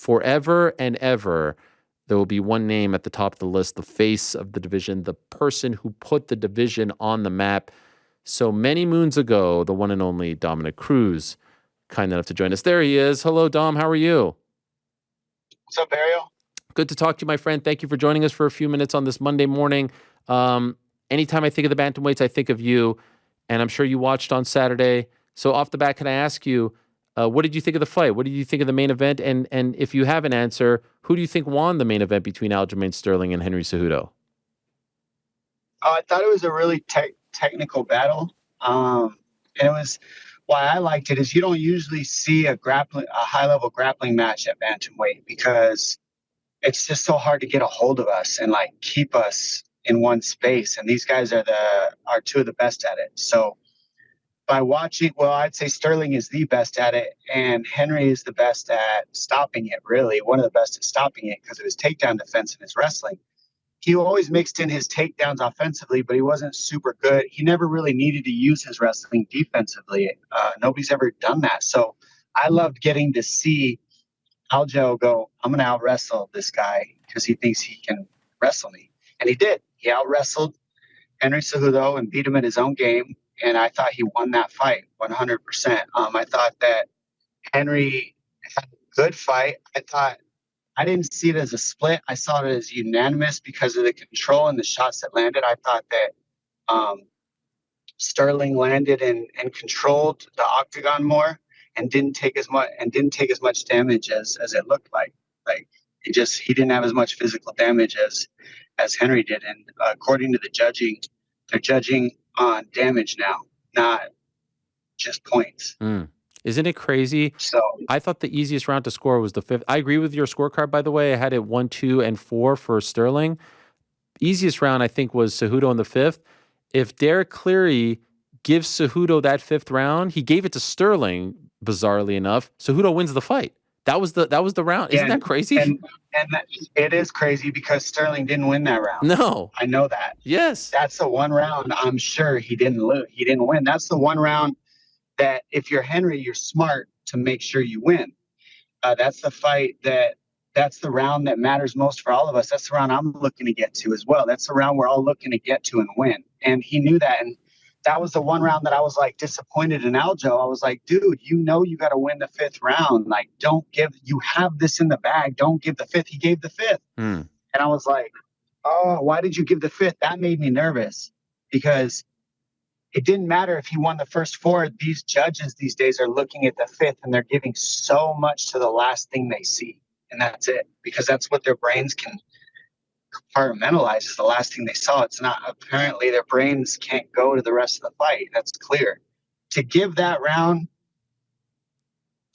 forever and ever, there will be one name at the top of the list, the face of the division, the person who put the division on the map. So many moons ago, the one and only Dominick Cruz, kind enough to join us. There he is. Hello, Dom. How are you? What's up, Ariel? Good to talk to you, my friend. Thank you for joining us for a few minutes on this Monday morning. Anytime I think of the bantamweights, I think of you, and I'm sure you watched on Saturday. So off the bat, can I ask you, what did you think of the fight? What did you think of the main event? And if you have an answer, who do you think won the main event between Aljamain Sterling and Henry Cejudo? I thought it was a really technical battle. And it was why I liked it is you don't usually see a high-level grappling match at bantamweight because it's just so hard to get a hold of us and like keep us in one space. And these guys are two of the best at it. So by watching, well, I'd say Sterling is the best at it, and Henry is the best at stopping it, really. One of the best at stopping it because of his takedown defense and his wrestling. He always mixed in his takedowns offensively, but he wasn't super good. He never really needed to use his wrestling defensively. Nobody's ever done that. So I loved getting to see Aljo go, I'm going to out-wrestle this guy because he thinks he can wrestle me. And he did. He out-wrestled Henry Cejudo and beat him at his own game. And I thought he won that fight 100%. I thought that Henry had a good fight. I didn't see it as a split. I saw it as unanimous because of the control and the shots that landed. I thought that Sterling landed and controlled the octagon more and didn't take as much damage as it looked like. Like he didn't have as much physical damage as Henry did. And according to the judging, they're judging on damage now, not just points. Isn't it crazy? So I thought the easiest round to score was the fifth. I agree with your scorecard, by the way. I had it 1, 2, and 4 for Sterling. Easiest round, I think, was Cejudo in the fifth. If Derek Cleary gives Cejudo that fifth round, he gave it to Sterling, bizarrely enough. Cejudo wins the fight. That was the round. Isn't that crazy? And it is crazy because Sterling didn't win that round. No. I know that. Yes. That's the one round I'm sure he didn't lose. He didn't win. That's the one round that if you're Henry, you're smart to make sure you win. That's the fight that's the round that matters most for all of us. That's the round I'm looking to get to as well. That's the round we're all looking to get to and win. And he knew that. And that was the one round that I was like disappointed in Aljo. I was like, dude, you got to win the fifth round. Like, you have this in the bag. Don't give the fifth. He gave the fifth. And I was like, oh, why did you give the fifth? That made me nervous because it didn't matter if he won the first 4. These judges these days are looking at the fifth and they're giving so much to the last thing they see. And that's it, because that's what their brains can compartmentalize is the last thing they saw. It's not, apparently their brains can't go to the rest of the fight. That's clear. To give that round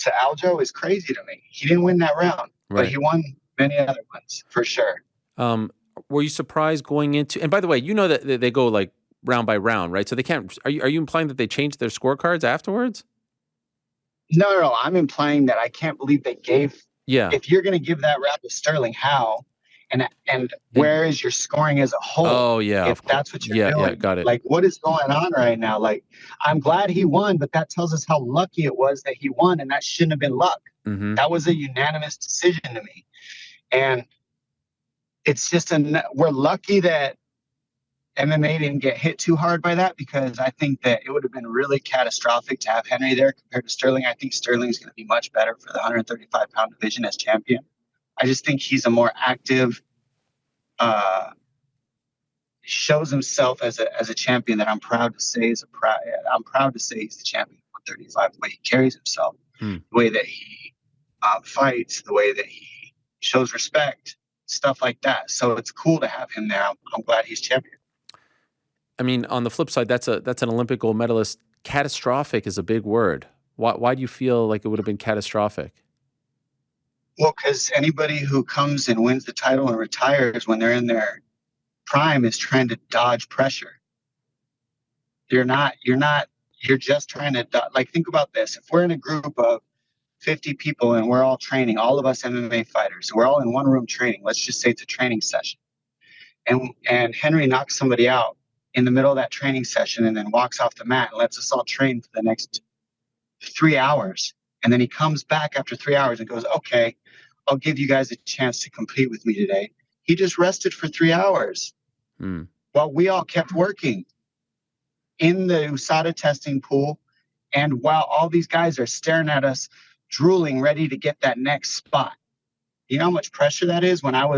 to Aljo is crazy to me. He didn't win that round, but he won many other ones for sure. Were you surprised going into, and by the way, you know that they go like round by round, right? So they can't, are you implying that they changed their scorecards afterwards? No, I'm implying that I can't believe they gave, if you're going to give that round to Sterling, how? And where is your scoring as a whole? Oh, yeah. If that's what you're doing. Yeah, got it. Like, what is going on right now? Like, I'm glad he won, but that tells us how lucky it was that he won, and that shouldn't have been luck. That was a unanimous decision to me. And it's just, we're lucky that MMA didn't get hit too hard by that, because I think that it would have been really catastrophic to have Henry there compared to Sterling. I think Sterling is going to be much better for the 135-pound division as champion. I just think he's a more active, shows himself as a champion that I'm proud to say I'm proud to say he's the champion of 135. The way he carries himself, the way that he fights, the way that he shows respect, stuff like that. So it's cool to have him there. I'm glad he's champion. I mean, on the flip side, that's an Olympic gold medalist. Catastrophic is a big word. Why do you feel like it would have been catastrophic? Well, because anybody who comes and wins the title and retires when they're in their prime is trying to dodge pressure. You're just trying to like, think about this. If we're in a group of 50 people and we're all training, all of us MMA fighters, we're all in one room training. Let's just say it's a training session. And Henry knocks somebody out in the middle of that training session and then walks off the mat and lets us all train for the next 3 hours. And then he comes back after 3 hours and goes, okay, I'll give you guys a chance to compete with me today. He just rested for 3 hours while we all kept working in the USADA testing pool. And while all these guys are staring at us, drooling, ready to get that next spot. You know how much pressure that is? When I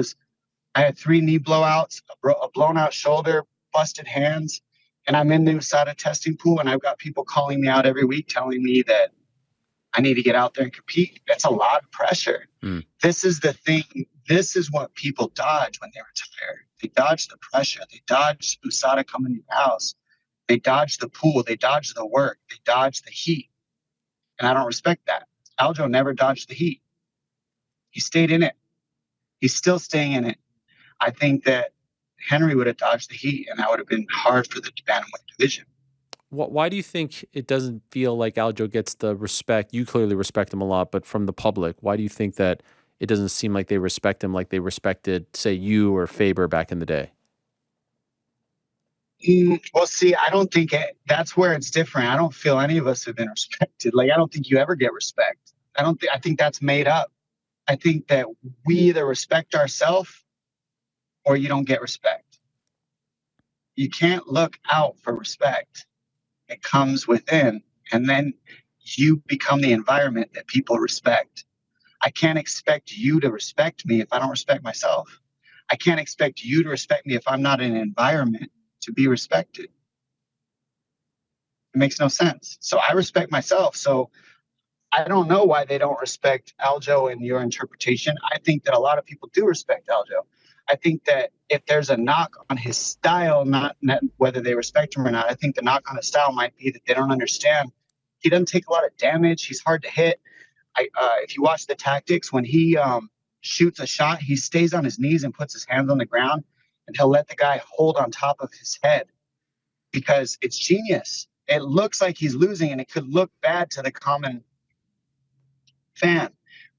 had 3 knee blowouts, a blown out shoulder, busted hands, and I'm in the USADA testing pool, and I've got people calling me out every week telling me that I need to get out there and compete. That's a lot of pressure. This is the thing. This is what people dodge when they retire. They dodge the pressure. They dodge USADA coming to your house. They dodge the pool. They dodge the work. They dodge the heat. And I don't respect that. Aljo never dodged the heat. He stayed in it. He's still staying in it. I think that Henry would have dodged the heat, and that would have been hard for the bantamweight division. Why do you think it doesn't feel like Aljo gets the respect? You clearly respect him a lot, but from the public, why do you think that it doesn't seem like they respect him like they respected, say, you or Faber back in the day? Well, see, I don't think that's where it's different. I don't feel any of us have been respected. Like, I don't think you ever get respect. I think that's made up. I think that we either respect ourselves or you don't get respect. You can't look out for respect. It comes within, and then you become the environment that people respect. I can't expect you to respect me if I don't respect myself. I can't expect you to respect me if I'm not in an environment to be respected. It makes no sense. So I respect myself. So I don't know why they don't respect Aljo in your interpretation. I think that a lot of people do respect Aljo. I think that if there's a knock on his style, not whether they respect him or not, I think the knock on his style might be that they don't understand. He doesn't take a lot of damage. He's hard to hit. If you watch the tactics, when he shoots a shot, he stays on his knees and puts his hands on the ground, and he'll let the guy hold on top of his head because it's genius. It looks like he's losing, and it could look bad to the common fan,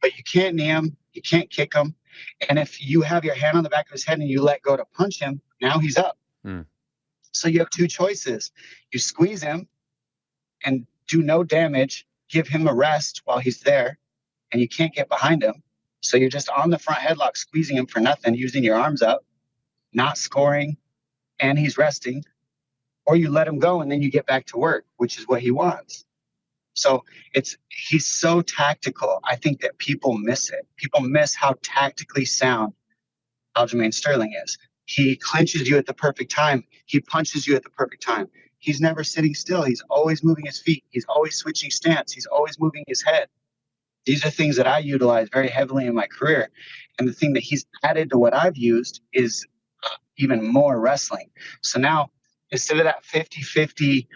but you can't knee him, you can't kick him, and if you have your hand on the back of his head and you let go to punch him, now he's up. So you have 2 choices. You squeeze him and do no damage, give him a rest while he's there, and you can't get behind him. So you're just on the front headlock, squeezing him for nothing, using your arms up, not scoring, and he's resting. Or you let him go and then you get back to work, which is what he wants. So he's so tactical. I think that people miss it. People miss how tactically sound Aljamain Sterling is. He clinches you at the perfect time. He punches you at the perfect time. He's never sitting still. He's always moving his feet. He's always switching stance. He's always moving his head. These are things that I utilize very heavily in my career. And the thing that he's added to what I've used is even more wrestling. So now, instead of that 50-50,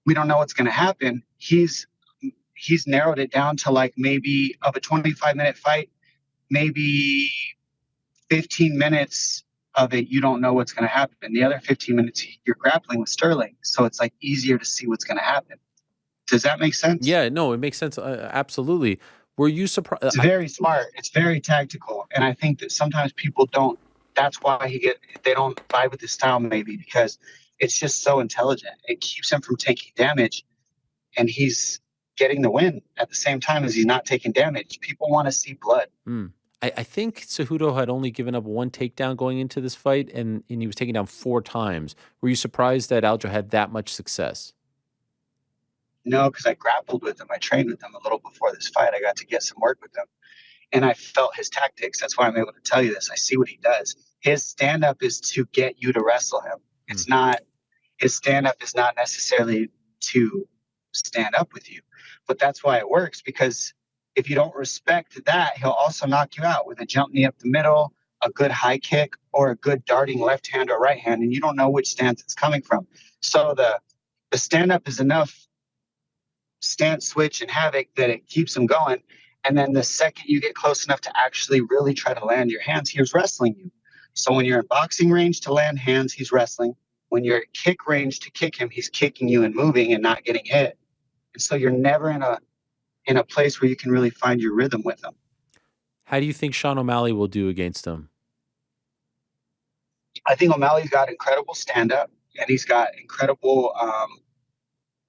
we don't know what's going to happen, he's narrowed it down to like maybe of a 25-minute fight, maybe 15 minutes of it, you don't know what's going to happen. The other 15 minutes, you're grappling with Sterling. So it's like easier to see what's going to happen. Does that make sense? Yeah, no, it makes sense. Absolutely. Were you surprised? It's very smart. It's very tactical. And I think that sometimes people don't, that's why they don't vibe with his style maybe, because it's just so intelligent. It keeps him from taking damage, and he's getting the win at the same time as he's not taking damage. People want to see blood. I think Cejudo had only given up 1 takedown going into this fight, and he was taken down 4 times. Were you surprised that Aljo had that much success? No, because I grappled with him. I trained with him a little before this fight. I got to get some work with him, and I felt his tactics. That's why I'm able to tell you this. I see what he does. His stand-up is to get you to wrestle him. It's not, his stand-up is not necessarily to stand up with you. But that's why it works, because if you don't respect that, he'll also knock you out with a jump knee up the middle, a good high kick, or a good darting left hand or right hand, and you don't know which stance it's coming from. So the stand-up is enough stance switch and havoc that it keeps him going. And then the second you get close enough to actually really try to land your hands, he's wrestling you. So when you're in boxing range to land hands, he's wrestling. When you're at kick range to kick him, he's kicking you and moving and not getting hit. And so you're never in a place where you can really find your rhythm with him. How do you think Sean O'Malley will do against him? I think O'Malley's got incredible stand-up, and he's got incredible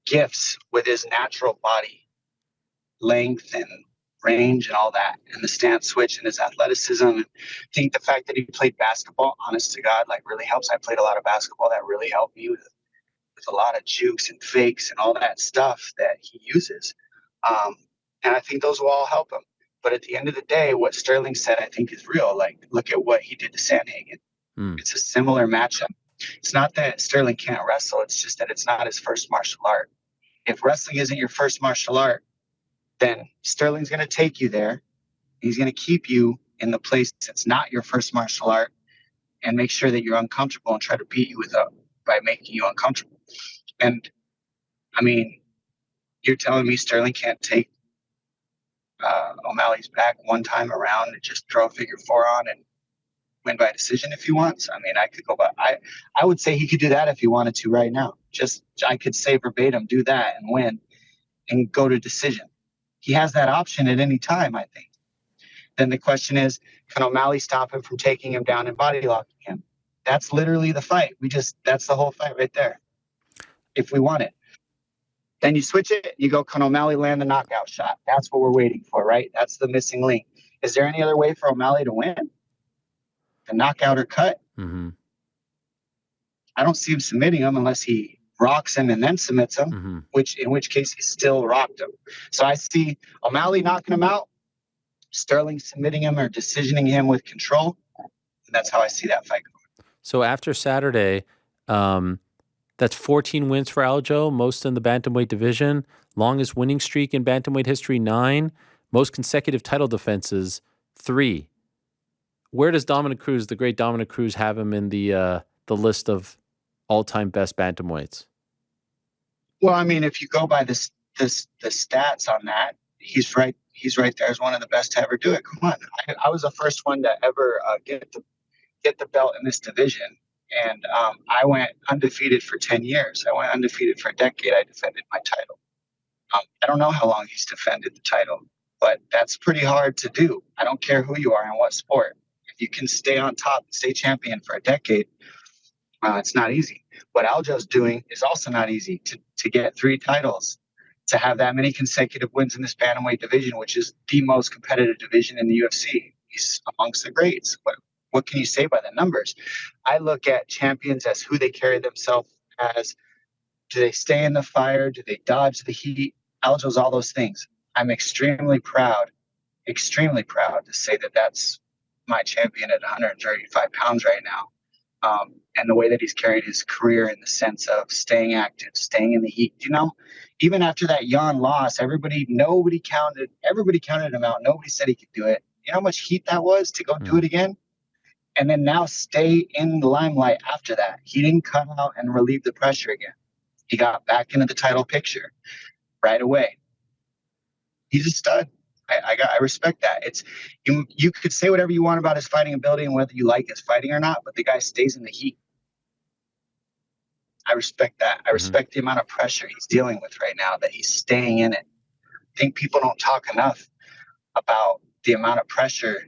gifts with his natural body length and range and all that, and the stance switch and his athleticism. And I think the fact that he played basketball, honest to God, like really helps. I played a lot of basketball. That really helped me with a lot of jukes and fakes and all that stuff that he uses. Um, and I think those will all help him. But at the end of the day, what Sterling said, I think is real. Like, look at what he did to Sandhagen. It's a similar matchup. It's not that Sterling can't wrestle. It's just that it's not his first martial art. If wrestling isn't your first martial art, then Sterling's going to take you there. He's going to keep you in the place that's not your first martial art and make sure that you're uncomfortable and try to beat you by making you uncomfortable. And I mean, you're telling me Sterling can't take O'Malley's back one time around and just throw a figure four on and win by decision if he wants? I mean, I could go by. I would say he could do that if he wanted to right now. I could say verbatim, do that and win and go to decision. He has that option at any time, I think. Then the question is, can O'Malley stop him from taking him down and body locking him? That's literally the fight. That's the whole fight right there. If we want it. Then you switch it, you go, can O'Malley land the knockout shot? That's what we're waiting for, right? That's the missing link. Is there any other way for O'Malley to win? The knockout or cut? Mm-hmm. I don't see him submitting him unless he rocks him and then submits him, in which case he still rocked him. So I see O'Malley knocking him out, Sterling submitting him or decisioning him with control. And that's how I see that fight going. So after Saturday, that's 14 wins for Aljo, most in the bantamweight division. Longest winning streak in bantamweight history, 9. Most consecutive title defenses, 3. Where does Dominick Cruz, the great Dominick Cruz, have him in the list of all-time best bantamweights? Well, I mean, if you go by the stats on that, he's right. He's right there as one of the best to ever do it. Come on, I was the first one to ever get the belt in this division. And I went undefeated for 10 years. I went undefeated for a decade. I defended my title. I don't know how long he's defended the title, but that's pretty hard to do. I don't care who you are and what sport. If you can stay on top, stay champion for a decade, it's not easy. What Aljo's doing is also not easy. To get 3 titles, to have that many consecutive wins in this bantamweight division, which is the most competitive division in the UFC. He's amongst the greats. What can you say by the numbers? I look at champions as who they carry themselves as. Do they stay in the fire? Do they dodge the heat? Aljo's all those things. I'm extremely proud to say that that's my champion at 135 pounds right now. And the way that he's carried his career in the sense of staying active, staying in the heat. You know, even after that Jan loss, everybody counted him out. Nobody said he could do it. You know how much heat that was to go do it again? And then now stay in the limelight after that. He didn't cut out and relieve the pressure again. He got back into the title picture right away. He's a stud. I respect that. It's you could say whatever you want about his fighting ability and whether you like his fighting or not, but the guy stays in the heat. I respect that. I respect the amount of pressure he's dealing with right now, that he's staying in it. I think people don't talk enough about the amount of pressure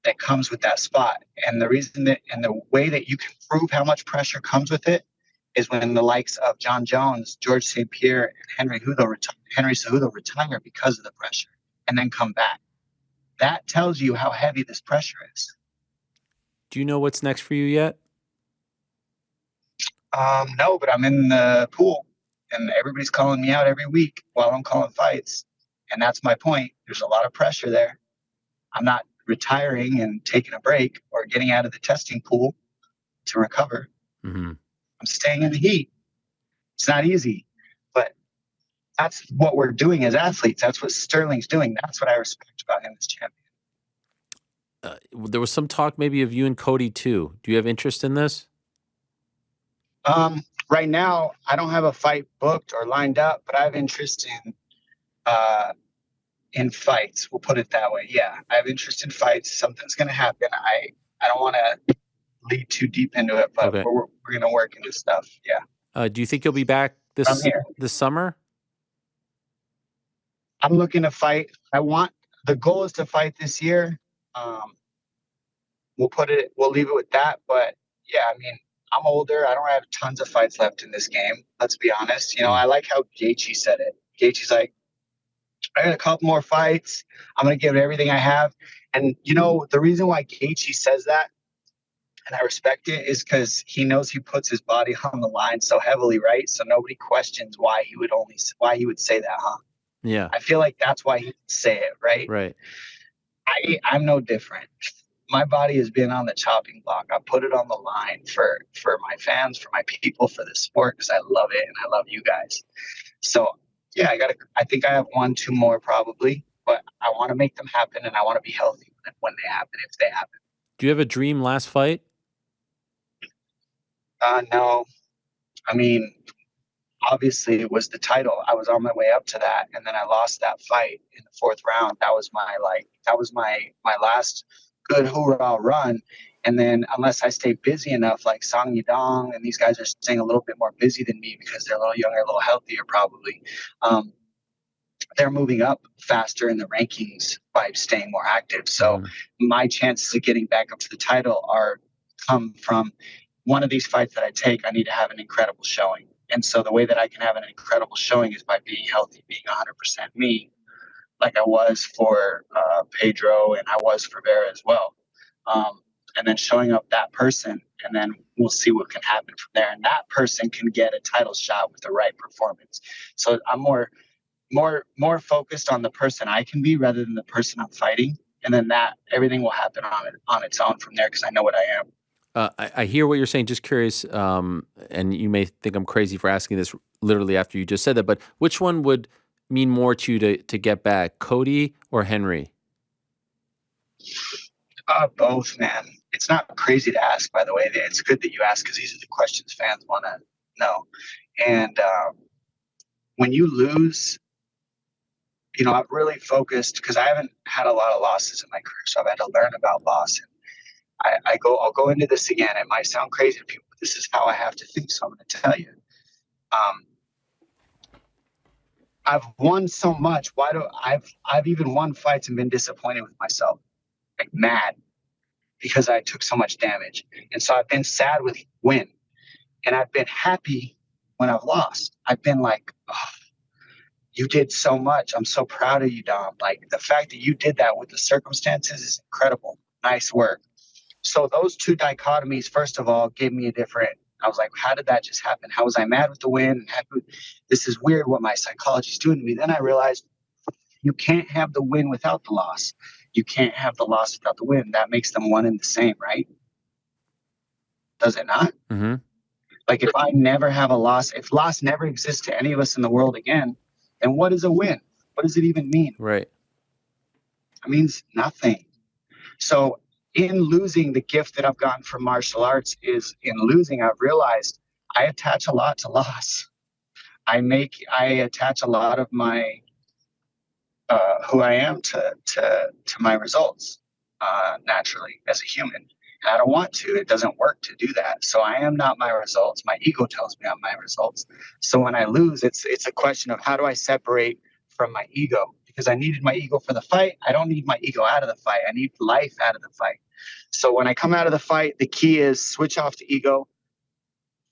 that comes with that spot. And the reason that, and the way that you can prove how much pressure comes with it is when the likes of John Jones, George St. Pierre, and Henry Cejudo retire because of the pressure and then come back. That tells you how heavy this pressure is. Do you know what's next for you yet? No, but I'm in the pool and everybody's calling me out every week while I'm calling fights. And that's my point. There's a lot of pressure there. I'm not retiring and taking a break or getting out of the testing pool to recover. I'm staying in the heat. It's not easy, but that's what we're doing as athletes. That's what Sterling's doing. That's what I respect about him as champion. There was some talk maybe of you and Cody too. Do you have interest in this? Right now, I don't have a fight booked or lined up, but I have interest in fights. We'll put it that way. Yeah, I have interest in fights. Something's going to happen. I don't want to lead too deep into it, but we're going to work into stuff. Yeah. Do you think you'll be back this summer? I'm looking to fight. The goal is to fight this year. We'll leave it with that. But yeah, I mean, I'm older. I don't have tons of fights left in this game. Let's be honest. You know, I like how Gaethje said it. Gaethje's like, I got a couple more fights. I'm going to give it everything I have. And, you know, the reason why Gaethje says that, and I respect it, is because he knows he puts his body on the line so heavily, right? So nobody questions why he would say that, huh? Yeah. I feel like that's why he would say it, right? Right. I'm no different. My body has been on the chopping block. I put it on the line for my fans, for my people, for the sport, because I love it and I love you guys. So yeah, I think I have one, two more probably, but I want to make them happen and I want to be healthy when they happen, if they happen. Do you have a dream last fight? No, I mean, obviously it was the title. I was on my way up to that, and then I lost that fight in the fourth round. That was my last good hoorah run. And then unless I stay busy enough, like Sang Yadong and these guys are staying a little bit more busy than me because they're a little younger, a little healthier probably. They're moving up faster in the rankings by staying more active. So my chances of getting back up to the title are come from one of these fights that I take. I need to have an incredible showing. And so the way that I can have an incredible showing is by being healthy, being 100% me, like I was for Pedro and I was for Vera as well. And then showing up that person, and then we'll see what can happen from there. And that person can get a title shot with the right performance. So I'm more focused on the person I can be rather than the person I'm fighting. And then that everything will happen on its own from there because I know what I am. I hear what you're saying. Just curious, and you may think I'm crazy for asking this literally after you just said that, but which one would mean more to you to get back, Cody or Henry? Both, man. It's not crazy to ask, by the way. It's good that you ask because these are the questions fans want to know. And when you lose, you know, I've really focused because I haven't had a lot of losses in my career, so I've had to learn about loss. And I'll go into this again. It might sound crazy to people, but this is how I have to think. So I'm going to tell you. I've won so much. I've even won fights and been disappointed with myself, like mad, because I took so much damage. And so I've been sad with win, and I've been happy when I've lost. I've been like, oh, you did so much. I'm so proud of you, Dom. Like the fact that you did that with the circumstances is incredible. Nice work. So those two dichotomies, first of all, gave me a different. I was like, how did that just happen? How was I mad with the win? This is weird what my psychology is doing to me. Then I realized you can't have the win without the loss. You can't have the loss without the win. That makes them one and the same, right? Does it not? Mm-hmm. Like if I never have a loss, if loss never exists to any of us in the world again, then what is a win? What does it even mean? Right. It means nothing. So in losing, the gift that I've gotten from martial arts is in losing, I've realized I attach a lot to loss. I attach a lot of my who I am to my results naturally as a human. And I don't want to. It doesn't work to do that. So I am not my results. My ego tells me I'm my results. So when I lose, it's a question of how do I separate from my ego? Because I needed my ego for the fight. I don't need my ego out of the fight. I need life out of the fight. So when I come out of the fight, the key is switch off the ego,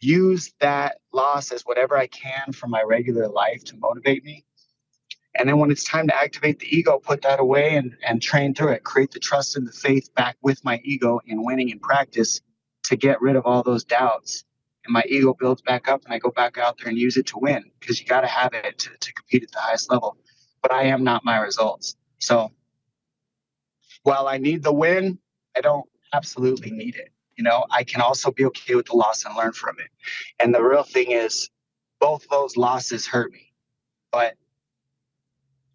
use that loss as whatever I can for my regular life to motivate me. And then when it's time to activate the ego, put that away and train through it. Create the trust and the faith back with my ego in winning in practice to get rid of all those doubts. And my ego builds back up and I go back out there and use it to win because you got to have it to compete at the highest level. But I am not my results. So while I need the win, I don't absolutely need it. You know, I can also be okay with the loss and learn from it. And the real thing is both those losses hurt me, but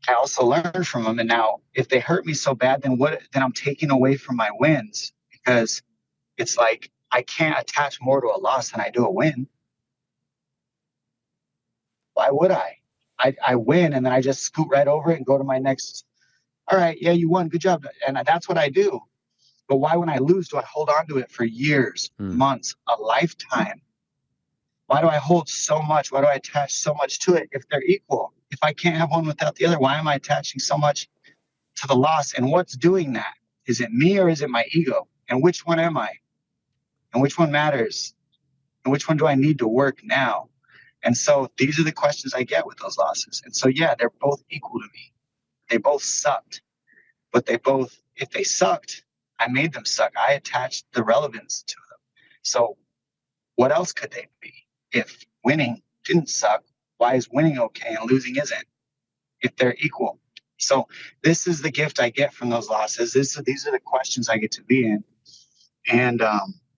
I also learned from them. And now if they hurt me so bad, then I'm taking away from my wins because it's like I can't attach more to a loss than I do a win. Why would I? I win and then I just scoot right over it and go to my next. All right, yeah, you won. Good job. And that's what I do. But why, when I lose, do I hold on to it for years, months, a lifetime? Why do I hold so much? Why do I attach so much to it if they're equal? If I can't have one without the other, why am I attaching so much to the loss? And what's doing that? Is it me or is it my ego? And which one am I? And which one matters? And which one do I need to work now? And so these are the questions I get with those losses. And so, yeah, they're both equal to me. They both sucked, but if they sucked, I made them suck. I attached the relevance to them. So what else could they be? If winning didn't suck, why is winning okay and losing isn't? If they're equal. So this is the gift I get from those losses. These are the questions I get to be in. And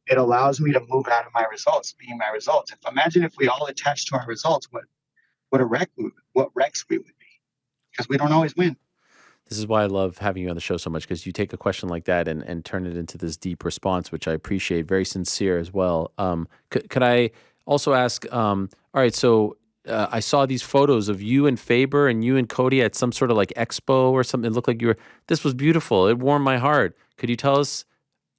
it allows me to move out of my results, being my results. Imagine if we all attached to our results, what wrecks we would be, because we don't always win. This is why I love having you on the show so much, because you take a question like that and turn it into this deep response, which I appreciate. Very sincere as well. Could I also ask, all right, so I saw these photos of you and Faber and you and Cody at some sort of like expo or something. It looked like this was beautiful. It warmed my heart. Could you tell us,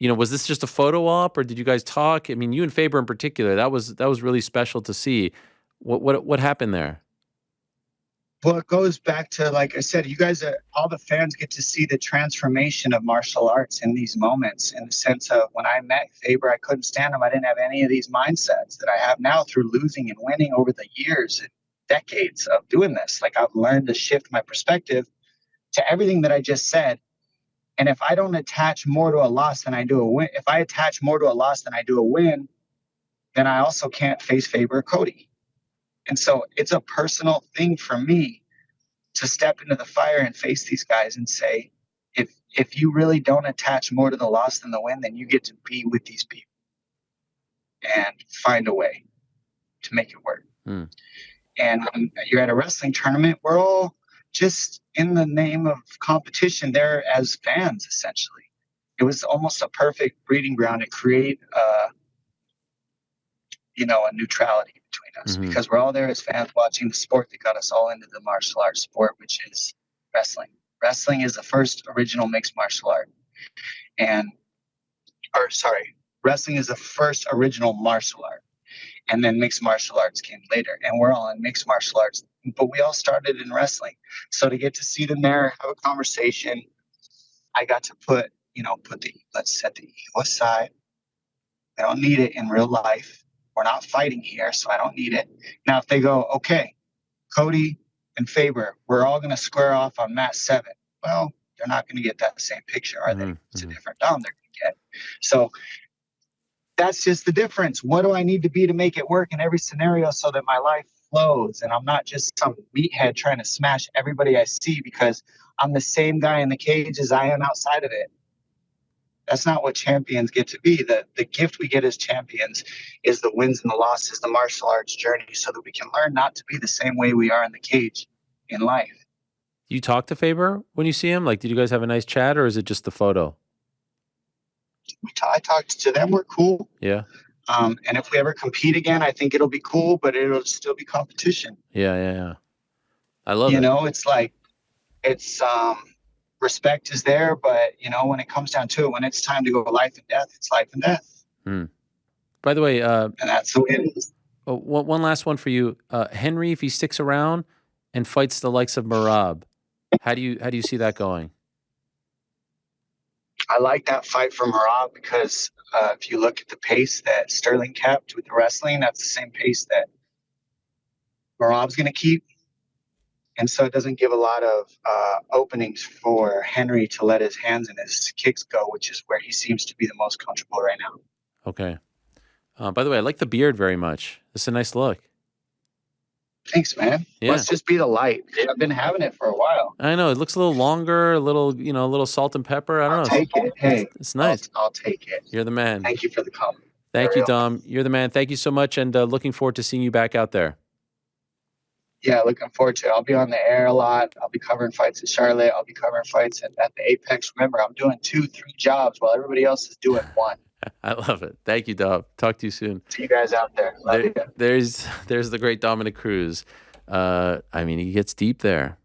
was this just a photo op or did you guys talk? I mean, you and Faber in particular, that was really special to see. What happened there? Well, it goes back to, like I said, you guys all the fans get to see the transformation of martial arts in these moments, in the sense of when I met Faber, I couldn't stand him. I didn't have any of these mindsets that I have now through losing and winning over the years and decades of doing this. Like, I've learned to shift my perspective to everything that I just said. And if I don't attach more to a loss than I do a win, if I attach more to a loss than I do a win, then I also can't face Faber or Cody. And so it's a personal thing for me to step into the fire and face these guys and say, if you really don't attach more to the loss than the win, then you get to be with these people and find a way to make it work. And when you're at a wrestling tournament, we're all just in the name of competition there as fans, essentially. It was almost a perfect breeding ground to create a neutrality between us, because we're all there as fans watching the sport that got us all into the martial arts sport, which is wrestling. Wrestling is the first original mixed martial art. Wrestling is the first original martial art. And then mixed martial arts came later. And we're all in mixed martial arts, but we all started in wrestling. So to get to see them there, have a conversation, I got to let's set the ego aside. I don't need it in real life. We're not fighting here, so I don't need it. Now, if they go, okay, Cody and Faber, we're all going to square off on mat 7. Well, they're not going to get that same picture, are they? It's a different dom they're going to get. So that's just the difference. What do I need to be to make it work in every scenario so that my life flows and I'm not just some meathead trying to smash everybody I see because I'm the same guy in the cage as I am outside of it? That's not what champions get to be. The gift we get as champions is the wins and the losses, the martial arts journey, so that we can learn not to be the same way we are in the cage in life. Do you talk to Faber when you see him? Like, did you guys have a nice chat, or is it just the photo? I talked to them. We're cool. Yeah. And if we ever compete again, I think it'll be cool, but it'll still be competition. Yeah. I love it. It's like, respect is there, but when it comes down to it, when it's time to go life and death, it's life and death. By the way, and that's the way it is. One last one for you, Henry. If he sticks around and fights the likes of Merab, how do you see that going? I like that fight for Merab because if you look at the pace that Sterling kept with the wrestling, that's the same pace that Merab's going to keep. And so it doesn't give a lot of openings for Henry to let his hands and his kicks go, which is where he seems to be the most comfortable right now. Okay. By the way, I like the beard very much. It's a nice look. Thanks, man. Yeah. Must just be the light. I've been having it for a while. I know. It looks a little longer, a little salt and pepper. I don't know. Take it. Hey, it's nice. I'll take it. You're the man. Thank you for the comment. Thank you, Dom. You're the man. Thank you so much, and looking forward to seeing you back out there. Yeah, looking forward to it. I'll be on the air a lot. I'll be covering fights in Charlotte. I'll be covering fights at the Apex. Remember, I'm doing 2-3 jobs while everybody else is doing one. I love it. Thank you, Dom. Talk to you soon. See you guys out there. Love you. There's the great Dominick Cruz. He gets deep there.